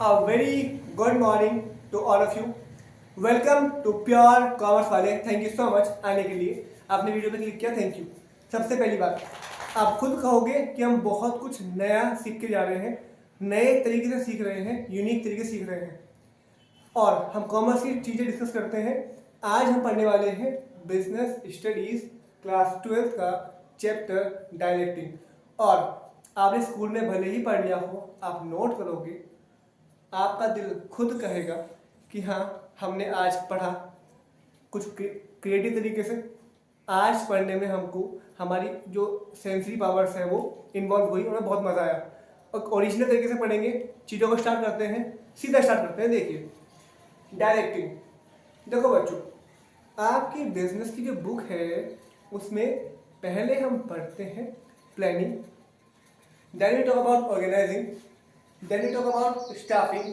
A very good morning to all of you. Welcome to pure commerce वाले. Thank you so much आने के लिए. आपने video पे क्लिक किया, थैंक यू. सबसे पहली बात, आप खुद कहोगे कि हम बहुत कुछ नया सीख के जा रहे हैं, नए तरीके से सीख रहे हैं, यूनिक तरीके से सीख रहे हैं और हम कॉमर्स की चीज़ें डिस्कस करते हैं. आज हम पढ़ने वाले हैं बिजनेस स्टडीज़ क्लास 12 का चैप्टर डायरेक्टिंग. और आपने स्कूल में भले ही पढ़ लिया हो, आप नोट करोगे, आपका दिल खुद कहेगा कि हाँ हमने आज पढ़ा कुछ क्रिएटिव तरीके से. आज पढ़ने में हमको हमारी जो सेंसरी पावर्स है वो इन्वॉल्व हुई और बहुत मज़ा आया. और ओरिजिनल तरीके से पढ़ेंगे. चीज़ों को स्टार्ट करते हैं, सीधा स्टार्ट करते हैं. देखिए डायरेक्टिंग. देखो बच्चों, आपकी बिजनेस की जो बुक है उसमें पहले हम पढ़ते हैं planning, then we talk about organizing, then we talk about staffing,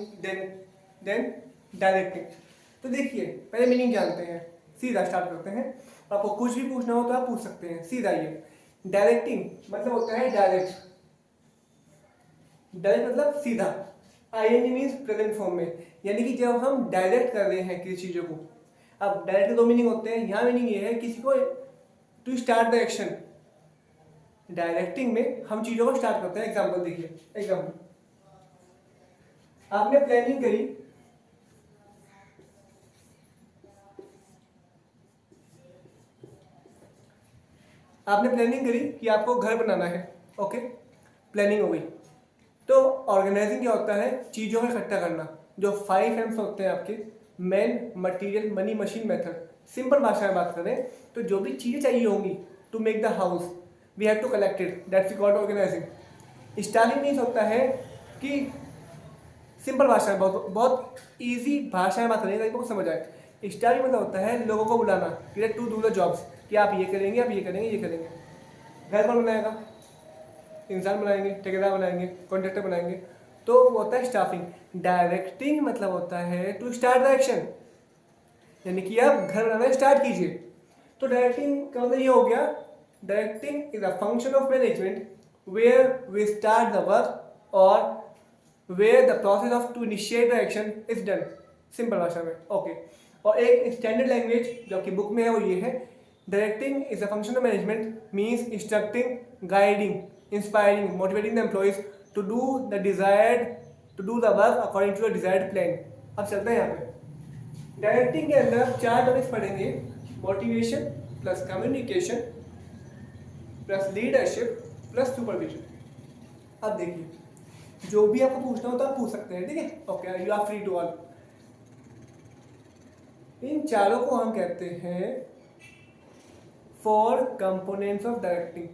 then directing. तो देखिए पहले मीनिंग जानते हैं, सीधा स्टार्ट करते हैं. आपको कुछ भी पूछना हो तो आप पूछ सकते हैं. सीधा ये डायरेक्टिंग मतलब होता है डायरेक्ट. डायरेक्ट मतलब सीधा. आईएनजी मीन्स प्रेजेंट फॉर्म में, यानी कि जब हम डायरेक्ट कर रहे हैं किसी चीज़ों को. अब डायरेक्ट के दो मीनिंग होते हैं. यहाँ मीनिंग ये है किसी को to start the action. Directing में हम चीज़ों को स्टार्ट करते हैं. एग्जाम्पल देखिए. एग्जाम्पल, आपने प्लानिंग करी, आपने प्लानिंग करी कि आपको घर बनाना है. ओके, प्लानिंग हो गई. तो ऑर्गेनाइजिंग क्या होता है? चीज़ों को इकट्ठा करना. जो 5 M's होते हैं आपके, man, material, money, machine, method. Simple भाषा में बात करें तो जो भी चीज़ें चाहिए होंगी to make the house, we have to collect it. That's called organizing. Starting means होता है कि सिंपल भाषा में, बहुत बहुत ईजी भाषा में बात करेंगे ताकि आपको समझ आए. स्टार्टिंग मतलब होता है लोगों को बुलाना कि टू डू द जॉब्स, कि आप ये करेंगे, आप ये करेंगे, ये करेंगे. घर कौन बनाएगा? इंसान बनाएंगे, ठेकेदार बनाएंगे, कॉन्ट्रैक्टर बनाएंगे. तो वो होता है स्टाफिंग. डायरेक्टिंग मतलब होता है टू स्टार्ट द एक्शन, यानी कि आप घर बनाना स्टार्ट कीजिए. तो डायरेक्टिंग का मतलब ये हो गया, directing is a function of management where we start the work और where the process of to initiate the action is done. Simple भाषा में. ओके. और एक स्टैंडर्ड लैंग्वेज जो आपकी बुक में है वो ये है, directing is a function of management means instructing, guiding, inspiring, motivating the employees to do the desired, to do the work according to the desired plan. अब चलते हैं यहाँ पे. डायरेक्टिंग के अंदर 4 टॉपिक्स पढ़ेंगे: motivation plus communication plus leadership plus supervision. अब देखिए, जो भी आपको पूछना हो तो आप पूछ सकते हैं. ठीक है, okay, you are free to all. इन चारों को हम कहते हैं 4 कंपोनेंट्स ऑफ डायरेक्टिंग.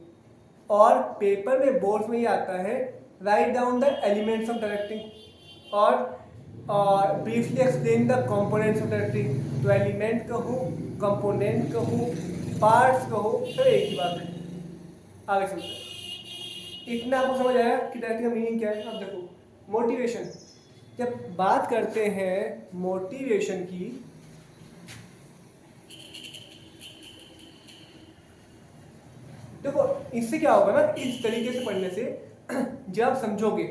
और पेपर में, बोर्ड में ये आता है, write down the elements of directing और briefly explain the components of directing. तो एलिमेंट कहूँ, कंपोनेंट कहूँ, पार्ट्स कहूँ, तो एक ही बात है. आगे चलते हैं. इतना आपको समझ आया कि डायरेक्टिंग का मीनिंग क्या है? अब देखो, मोटिवेशन. जब बात करते हैं मोटिवेशन की, देखो इससे क्या होगा ना, इस तरीके से पढ़ने से जब आप समझोगे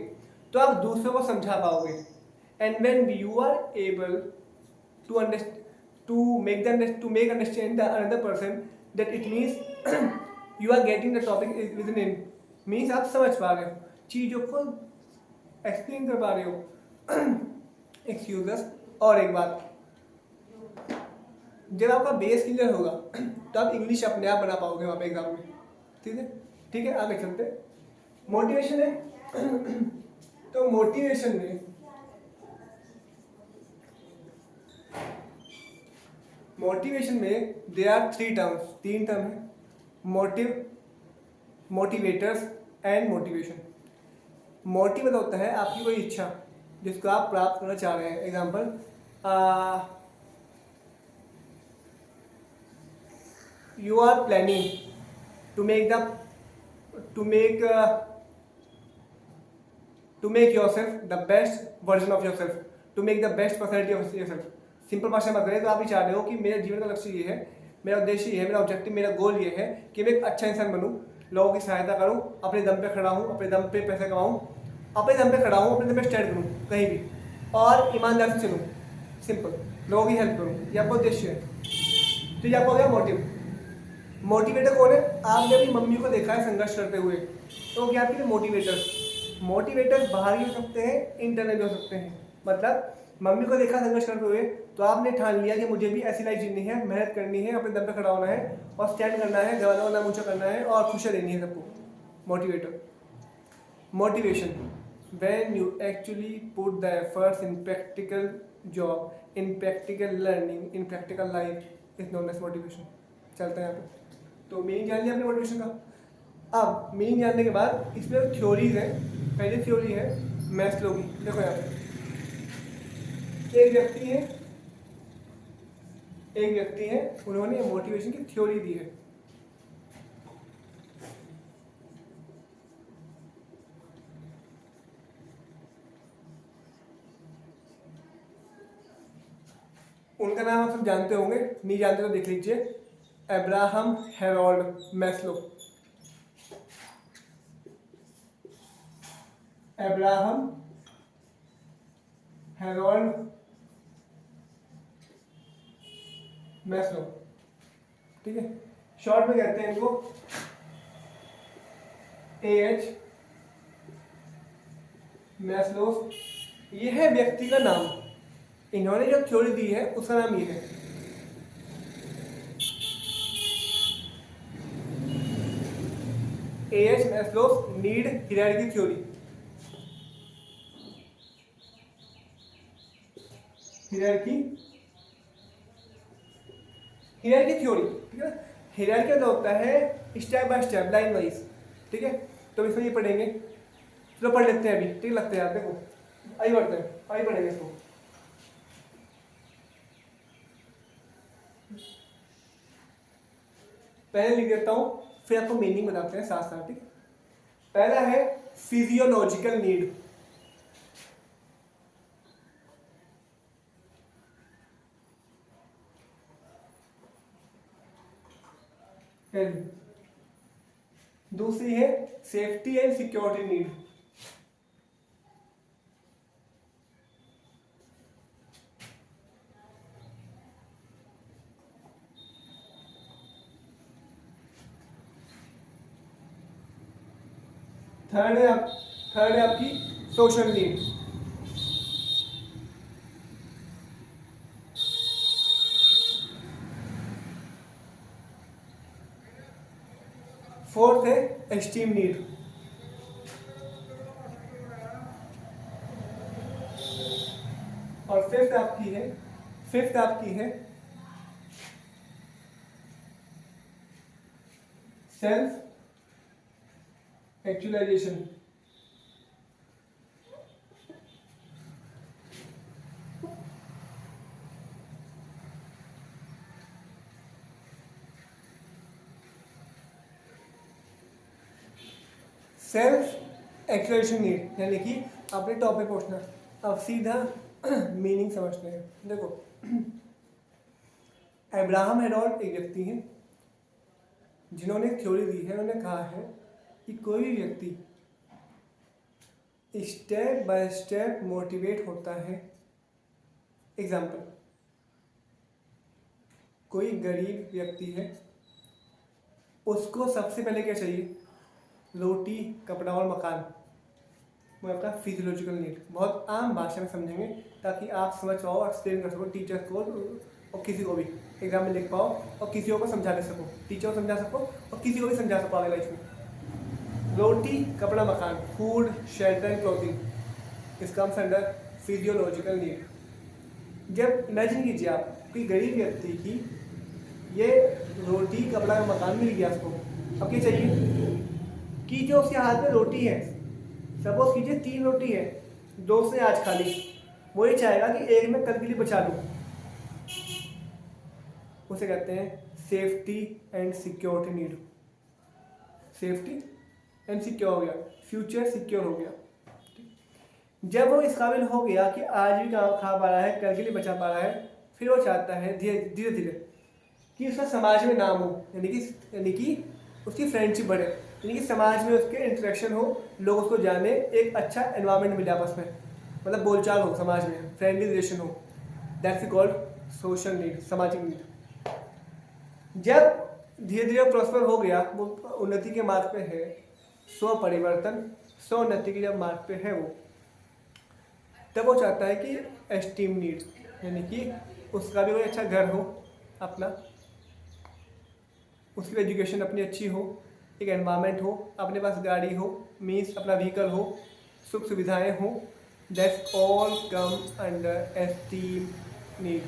तो आप दूसरों को समझा पाओगे. And when you are able to understand, to make understand the another person, that it means you are getting the topic within. Means आप समझ पा रहे हो, चीज़ों को एक्सप्लेन कर पा रहे हो. एक्सक्यूज. और एक बात, जब आपका बेस क्लियर होगा तो आप इंग्लिश अपने आप बना पाओगे वहाँ पे एग्जाम में. ठीक है, ठीक है. आगे चलते. मोटिवेशन है. तो मोटिवेशन में देयर आर 3 टर्म्स. 3 टर्म है: motive, motivators and motivation. Motive मतलब होता है आपकी कोई इच्छा जिसको आप प्राप्त करना चाह रहे हैं. Example, you are planning to make yourself the best version of yourself, to make the best personality of yourself. Simple भाषा में करें तो आप भी चाह रहे हो कि मेरे जीवन का लक्ष्य ये है, मेरा उद्देश्य ये है, मेरा ऑब्जेक्टिव, मेरा गोल ये है कि मैं एक अच्छा इंसान बनूं, लोगों की सहायता करूं, अपने दम पे खड़ा हूं, अपने दम पे पैसे कमाऊं, अपने दम पे खड़ा हूं, अपने दम पे स्टैंड करूं कहीं भी. और ईमानदार से चलूँ, सिंपल, लोगों की हेल्प करूँ, ये आपका उद्देश्य है। तो ये आपका हो गया मोटिव। मोटिवेटर कौन है? आपने अपनी मम्मी को देखा है संघर्ष करते हुए, तो क्या आपके मोटिवेटर्स। मोटिवेटर्स बाहर भी हो सकते हैं, इंटरनल भी हो सकते हैं। मतलब मम्मी को देखा संघर्ष करते हुए, तो आपने ठान लिया कि मुझे भी ऐसी लाइफ जीनी है, मेहनत करनी है, अपने दम पे खड़ा होना है और स्टैंड करना है, दरवाजा वाला ऊंचा करना है और खुशियाँ देनी है सबको। Motivator. Motivation, when you actually put the efforts in practical job, in practical learning, in practical life, is known as motivation। चलते हैं यहाँ पे। तो मीनिंग जान लिया आपने मोटिवेशन का। अब मीनिंग जानने के बाद इसमें थ्योरीज हैं। पहली थ्योरी है मैस्लो की। देखो यहाँ पे एक व्यक्ति है, उन्होंने मोटिवेशन की थ्योरी दी है। उनका नाम आप सब जानते होंगे, नहीं जानते तो देख लीजिए, Abraham Harold Maslow. Abraham Harold Maslow, ठीक है, शॉर्ट में कहते हैं इनको AH मैस्लो। ये है व्यक्ति का नाम, इन्होंने जो थ्योरी दी है उसका नाम ये है। AH Maslow's need hierarchy theory. Hierarchy theory, ठीक है। हायरार्की मतलब होता है step by step, line wise, ठीक है। तो इसमें ये पढ़ेंगे, चलो पढ़ लेते हैं अभी, ठीक लगता है यार, देखो आइए बढ़ते हैं, आइए पढ़ेंगे इसको। पहले लिख देता हूँ, फिर आपको मीनिंग बताते हैं साथ साथ, ठीक। पहला है फिजियोलॉजिकल नीड। दूसरी है safety and security need. Third है आपकी सोशल नीड। फोर्थ है एस्टीम नीड। और फिफ्थ आपकी है self actualization. Self actualization need यानी कि अपने टॉपिक पहुंचना। अब सीधा मीनिंग समझते हैं। देखो, अब्राहम हेरोल्ड एक व्यक्ति हैं जिन्होंने एक थ्योरी दी है। उन्होंने कहा है कि कोई भी व्यक्ति स्टेप बाय स्टेप मोटिवेट होता है। एग्जाम्पल, कोई गरीब व्यक्ति है, उसको सबसे पहले क्या चाहिए? रोटी, कपड़ा और मकान। वो आपका फिजियोलॉजिकल नीड। बहुत आम भाषा में समझेंगे ताकि आप समझ पाओ और एक्सप्लेन कर सको टीचर को और किसी को भी एग्जाम में लिख पाओ और किसी को समझा दे सको, टीचर को समझा सको और किसी को भी समझा सको आगे लाइफ में। रोटी, कपड़ा, मकान, फूड, शेल्टर एंड क्लोथिंग, इसका हम अंडर फिजियोलॉजिकल नीड। जब इमेजिन कीजिए आप कोई गरीब व्यक्ति की ये रोटी, कपड़ा, मकान मिल गया उसको, अब क्या चाहिए कि जो उसके हाथ में रोटी है, सपोज कीजिए 3 रोटी है, 2 से आज खा ली, वो ये चाहेगा कि एक मैं कल के लिए बचा लूँ। उसे कहते हैं safety and security need. Safety and secure हो गया, फ्यूचर सिक्योर हो गया। जब वो इस काबिल हो गया कि आज भी खा पा रहा है, कल के लिए बचा पा रहा है, फिर वो चाहता है धीरे धीरे कि उसका समाज में नाम हो, यानी कि उसकी फ्रेंडशिप बढ़े, यानी कि समाज में उसके इंटरेक्शन हो, लोग उसको जाने, एक अच्छा एनवायरनमेंट मिले आपस में। मतलब बोलचाल हो समाज में, फ्रेंडली रिलेशन हो, दैट्स कॉल्ड सोशल नीड, सामाजिक नीड। जब धीरे धीरे प्रॉस्पर हो गया, वो उन्नति के मार्ग पे है, स्व परिवर्तन, स्व उन्नति के जब मार्ग पे है वो, तब वो चाहता है कि एस्टीम नीड, यानी कि उसका भी कोई अच्छा घर हो अपना, उसकी एजुकेशन अपनी अच्छी हो, एक एनवायरनमेंट हो, अपने पास गाड़ी हो, मीन्स अपना व्हीकल हो, सुख सुविधाएं हो, that's all come under esteem need,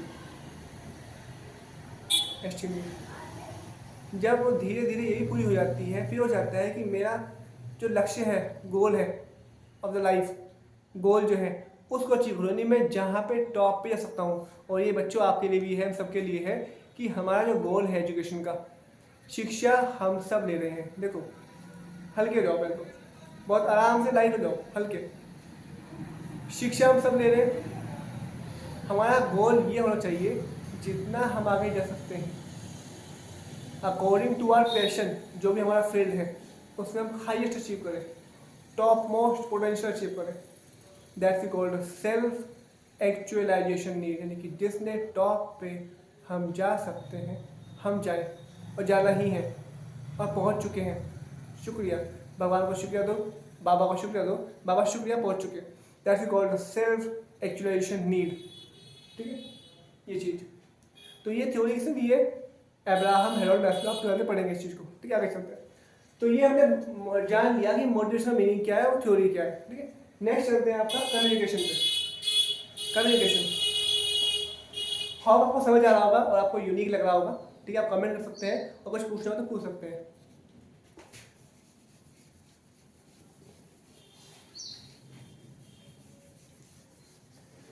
esteem need. जब वो धीरे धीरे यही पूरी हो जाती है, फिर वो चाहता है कि मेरा जो लक्ष्य है, गोल है ऑफ द लाइफ, गोल जो है उसको अचीव करो, नहीं मैं जहाँ पे टॉप पे जा सकता हूँ। और ये बच्चों आपके लिए भी है, हम सबके लिए है कि हमारा जो गोल है एजुकेशन का, शिक्षा हम सब ले रहे हैं। देखो हल्के हो जाओ, पहले तो बहुत आराम से लाइट हो जाओ, हल्के। शिक्षा हम सब ले रहे हैं, हमारा गोल ये होना चाहिए जितना हम आगे जा सकते हैं अकॉर्डिंग टू आवर पैशन, जो भी हमारा फील्ड है उसमें हम हाईएस्ट अचीव करें, टॉप मोस्ट पोटेंशियल अचीव करें। That's called self actualization need, यानी कि जिसने टॉप पे हम जा सकते हैं हम जाएं, और जाना ही है और पहुंच चुके हैं। शुक्रिया, भगवान को शुक्रिया दो, बाबा को शुक्रिया दो, बाबा शुक्रिया पहुंच चुके। That's called self actualization need. ठीक है, ये चीज़ तो ये थ्योरी किसने दी है? Abraham Harold Maslow. आप थ्योरी पढ़ेंगे इस चीज़ को, ठीक है, आगे चलते हैं। तो ये हमने जान लिया कि मोटिवेशनल मीनिंग क्या है और थ्योरी क्या है। ठीक है, नेक्स्ट चलते हैं आपका कम्युनिकेशन पे। कम्युनिकेशन हाउ आपको समझ आ रहा होगा और आपको यूनिक लग रहा होगा, ठीक है, आप कमेंट कर सकते हैं और कुछ पूछना हो तो पूछ सकते हैं।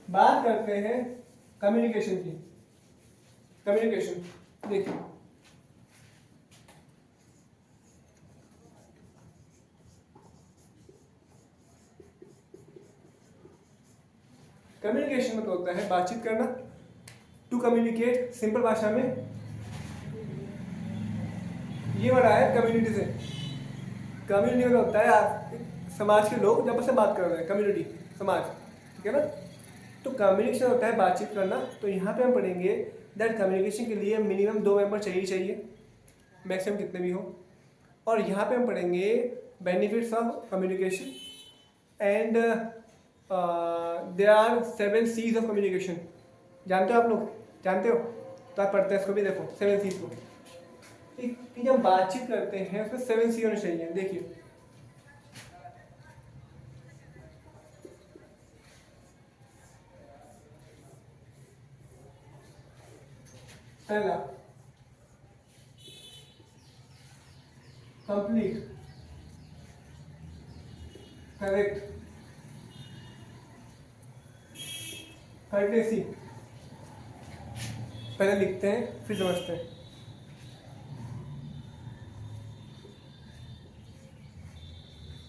बात करते हैं कम्युनिकेशन की। कम्युनिकेशन देखिए, कम्युनिकेशन मतलब होता है बातचीत करना, टू कम्युनिकेट, सिंपल भाषा में ये बना है कम्युनिटी से। कम्युनिटी में होता है आप समाज के लोग जब से बात कर रहे हैं, कम्युनिटी समाज, ठीक है ना। तो कम्युनिकेशन होता है बातचीत करना। तो यहाँ पे हम पढ़ेंगे दैट कम्युनिकेशन के लिए मिनिमम 2 मेंबर चाहिए, मैक्सिमम कितने भी हो। और यहाँ पे हम पढ़ेंगे benefits of communication and there are 7 C's of communication. जानते हो आप लोग? जानते हो तो आप पढ़ते हैं इसको भी, देखो 7 C's को। कि जब बातचीत करते हैं उसमें 7 C होने चाहिए। देखिए, पहला कंप्लीट, करेक्ट, कर्टेसी। पहले लिखते हैं फिर समझते हैं।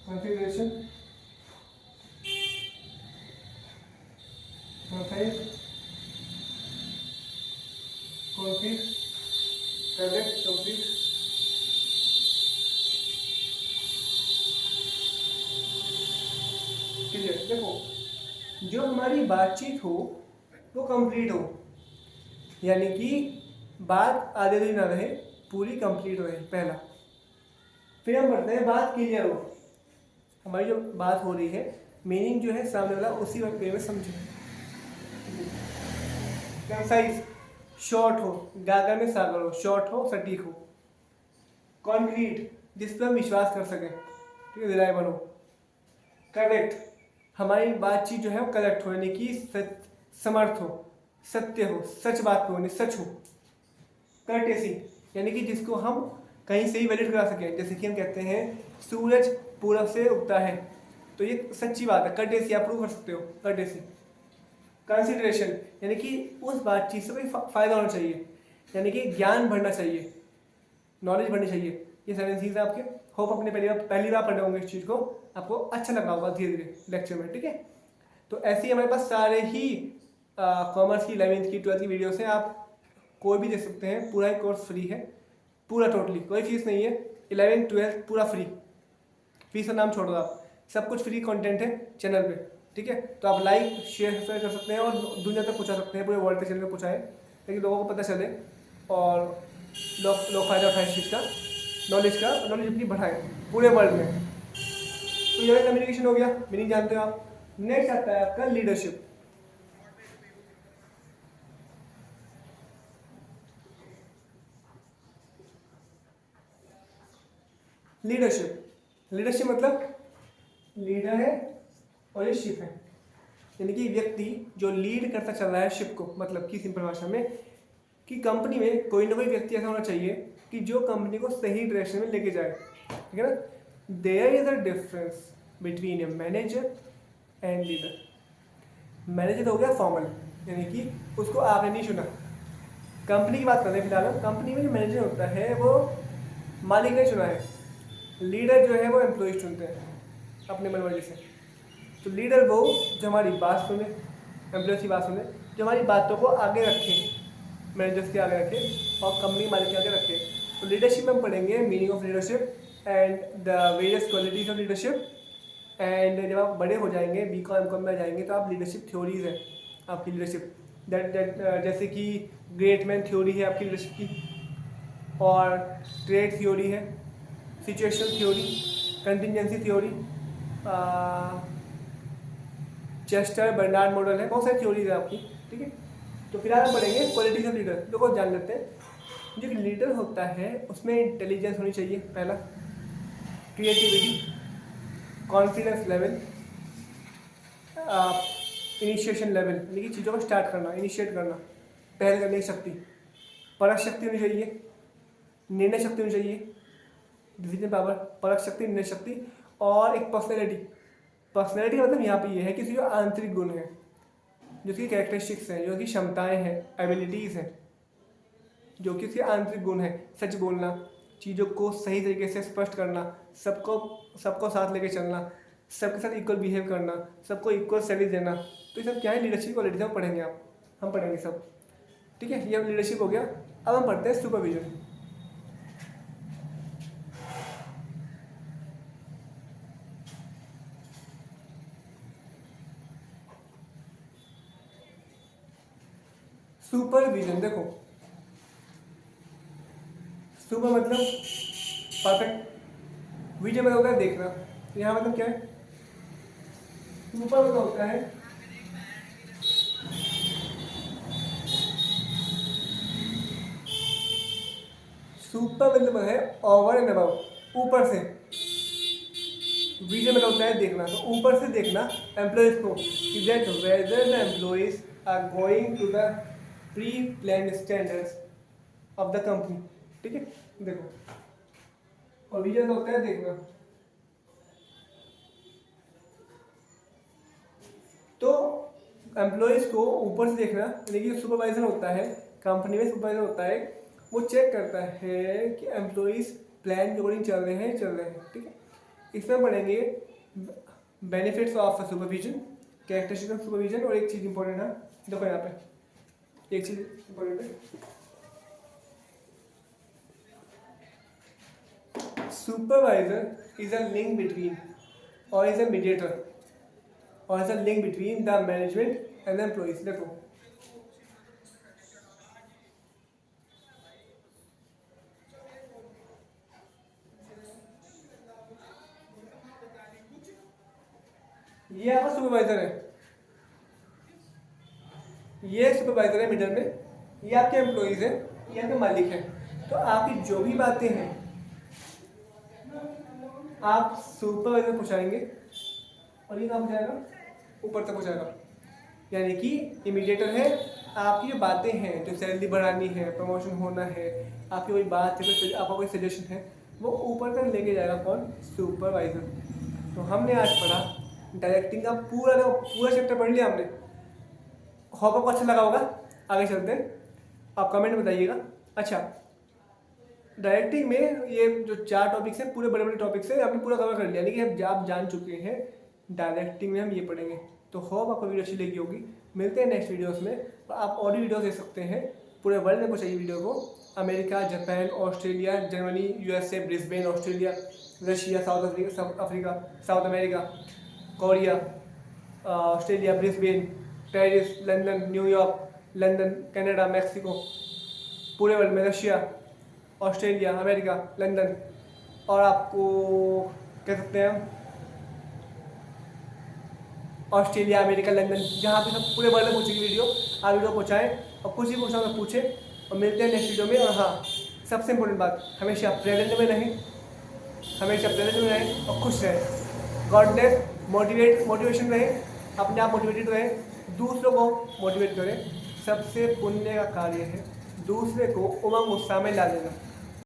Configuration, config, correct, complete. Clear? देखो, जो हमारी बातचीत हो वो कंप्लीट हो, यानी कि बात आधे अधूरी ना रहे, पूरी कंप्लीट रहे, पहला। फिर हम पढ़ते हैं बात क्लियर हो, हमारी जो बात हो रही है मीनिंग जो है सामने वाला उसी वे में समझे। कंसाइज, शॉर्ट हो, गागर में सागर हो, शॉर्ट हो, सटीक हो। कॉन्क्रीट, जिस पर हम विश्वास कर सकें, ठीक है, रिलायबल हो। करेक्ट, हमारी बातचीत जो है वो करेक्ट हो, यानी कि समर्थ हो, सत्य हो, सच बात को, सच हो। कर्टेसी, यानी कि जिसको हम कहीं से ही वैलिड करा सकें, जैसे कि हम कहते हैं सूरज पूरब से उगता है, तो ये सच्ची बात है, कर्टेसी, आप प्रूव कर सकते हो, कर्टेसी। कंसिडरेशन, यानी कि उस बातचीत से कोई फायदा होना चाहिए, यानी कि ज्ञान बढ़ना चाहिए, नॉलेज बढ़नी चाहिए। ये 7 चीज़ है आपके। होप अपने पहली बार पढ़े होंगे इस चीज़ को, आपको अच्छा लगा होगा धीरे धीरे लेक्चर में, ठीक है। तो ऐसे ही हमारे पास सारे ही कॉमर्स की 11th की 12th की वीडियोस हैं, आप कोई भी देख सकते हैं, पूरा ही कोर्स फ्री है, पूरा टोटली, कोई फीस नहीं है। 11th 12th पूरा फ्री, फीस का नाम छोड़ दो आप, सब कुछ फ्री कंटेंट है चैनल पे। ठीक है, तो आप लाइक शेयर सब्सक्राइब कर सकते हैं और दुनिया तक पहुंचा सकते हैं, पूरे वर्ल्ड तक चल के पहुँचाएँ ताकि लोगों को पता चले और लोग फ़ायदा उठाएं इस चीज़ का, नॉलेज अपनी बढ़ाएं पूरे वर्ल्ड में। तो ये कम्युनिकेशन हो गया, मीनिंग जानते हो आप। नेक्स्ट आता है आपका लीडरशिप। लीडरशिप मतलब लीडर है और ये शिप है, यानी कि व्यक्ति जो लीड करता चल रहा है शिप को, मतलब कि सिंपल भाषा में कि कंपनी में कोई ना कोई व्यक्ति ऐसा होना चाहिए कि जो कंपनी को सही डायरेक्शन में लेके जाए, ठीक है ना। There is a difference between a manager and leader. Manager हो गया फॉर्मल, यानी कि उसको आपने नहीं चुना। कंपनी की बात कर रहे हैं फिलहाल, कंपनी में जो मैनेजर होता है वो मालिक ने चुना है, लीडर जो है वो एम्प्लॉयज चुनते हैं अपने मनमर्जी से। तो लीडर वो जो हमारी बात सुने, एम्प्लॉयज की बात सुने, जो हमारी बातों को आगे रखे, मैनेजर्स के आगे रखे और कंपनी मालिक के आगे रखे। तो लीडरशिप में हम पढ़ेंगे meaning of leadership and the various qualities of leadership. And जब आप बड़े हो जाएंगे, बीकॉम एमकॉम में आ जाएंगे, तो आप लीडरशिप थ्योरीज है आपकी लीडरशिप, जैसे कि ग्रेट मैन थ्योरी है आपकी लीडरशिप की, और ट्रेड थ्योरी है, situational theory, contingency theory, Chester Barnard model है, बहुत सारी थ्योरीज है आपकी, ठीक है। तो फिर हम पढ़ेंगे क्वालिटीज ऑफ लीडर। देखो जान लेते हैं, जो लीडर होता है उसमें इंटेलिजेंस होनी चाहिए पहला, creativity, confidence level, initiation level, यानी कि चीज़ों को स्टार्ट करना, इनिशिएट करना, पहल करने की शक्ति, परख शक्ति होनी चाहिए, निर्णय शक्ति होनी चाहिए, डिसीजन पावर, परख शक्ति, निर्णय शक्ति, और एक पर्सनैलिटी मतलब यहाँ पे ये है कि जो आंतरिक गुण है, जो उसकी कैरेक्टरिस्टिक्स हैं, जो उसकी क्षमताएं हैं, एबिलिटीज़ हैं, जो कि उसके आंतरिक गुण है। सच बोलना, चीज़ों को सही तरीके से स्पष्ट करना, सबको साथ लेके चलना, सबके साथ इक्वल बिहेव करना, सबको इक्वल सर्विस देना। तो ये सब क्या है, लीडरशिप क्वालिटीज हम पढ़ेंगे, हम पढ़ेंगे सब, ठीक है। ये लीडरशिप हो गया। अब हम पढ़ते हैं सुपरविजन। सुपरविजन देखो, सुपर मतलब परफेक्ट, विजन मतलब होता है देखना, यहाँ मतलब क्या है, सुपर मतलब होता है सुपर मतलब है ओवर एंड अबव, ऊपर से। विजन मतलब होता है देखना, तो ऊपर से देखना एम्प्लॉयज को कि that whether the employees are going to the pre planned standards of the company, ठीक है। देखो, और विजन होता है देखना। तो एम्प्लॉयज को ऊपर से देखना, यानी कि सुपरवाइजर होता है कंपनी में, सुपरवाइजर होता है, वो चेक करता है कि एम्प्लॉयज प्लान के अकॉर्डिंग चल रहे हैं, ठीक है। इसमें पढ़ेंगे benefits of supervision, characteristics of supervision, और एक चीज़ इंपॉर्टेंट है, देखो यहाँ पे एक चीज़ इंपॉर्टेंट है, supervisor is a link between और इज अ मीडिएटर और is a link between the management and the employees. देखो, ये आपका सुपरवाइजर है, ये सुपरवाइजर है मिडल में, ये आपके एम्प्लॉइज है, ये आपके मालिक है। तो आपकी जो भी बातें हैं आप सुपरवाइजर पहुँचाएंगे और ये कहाँ पहुँचाएगा, ऊपर तक पहुँचाएगा। यानी कि इमीडिएटर है, आपकी जो बातें हैं, जो सैलरी बढ़ानी है, प्रमोशन होना है, आपकी कोई बात है, आपका कोई सजेशन है, वो ऊपर तक लेके जाएगा कौन, सुपरवाइजर। तो हमने आज पढ़ा डायरेक्टिंग का पूरा चैप्टर पढ़ लिया हमने। होप आपको अच्छा लगा होगा। आगे चलते हैं, आप कमेंट बताइएगा। अच्छा, डायरेक्टिंग में ये जो 4 टॉपिक्स हैं, पूरे बड़े बड़े टॉपिक्स हैं, आपने पूरा कवर कर लिया, यानी कि आप जान चुके हैं डायरेक्टिंग में हम ये पढ़ेंगे। तो होप आपको वीडियो अच्छी लगी होगी। मिलते हैं नेक्स्ट वीडियोस में। तो आप और भी वीडियोस देख सकते हैं, पूरे वर्ल्ड में पहुँचाइए वीडियो को, America, Japan, Australia, Germany, USA, Brisbane, Australia, Russia, south Africa, south America, Korea, Australia, Brisbane, Paris, London, New York, London, Canada, Mexico, पूरे वर्ल्ड में रशिया, ऑस्ट्रेलिया, अमेरिका, लंदन, और आपको कह सकते हैं ऑस्ट्रेलिया, अमेरिका, लंदन, जहाँ पे सब पूरे वर्ल्ड में पूछेगी वीडियो, आप वीडियो पहुँचाएँ और कुछ भी पूछना तो पूछे, और मिलते हैं नेक्स्ट वीडियो में। और हाँ, सबसे इम्पोर्टेंट बात, हमेशा प्रेजेंट में रहें, हमेशा प्रेजेंट में रहें और खुश रहें। गॉड ब्लेस, मोटिवेशन रहें, अपने आप मोटिवेटेड रहें, दूसरों को मोटिवेट करें। सबसे पुण्य का कार्य है दूसरे को उमंग उत्साह में ला देना।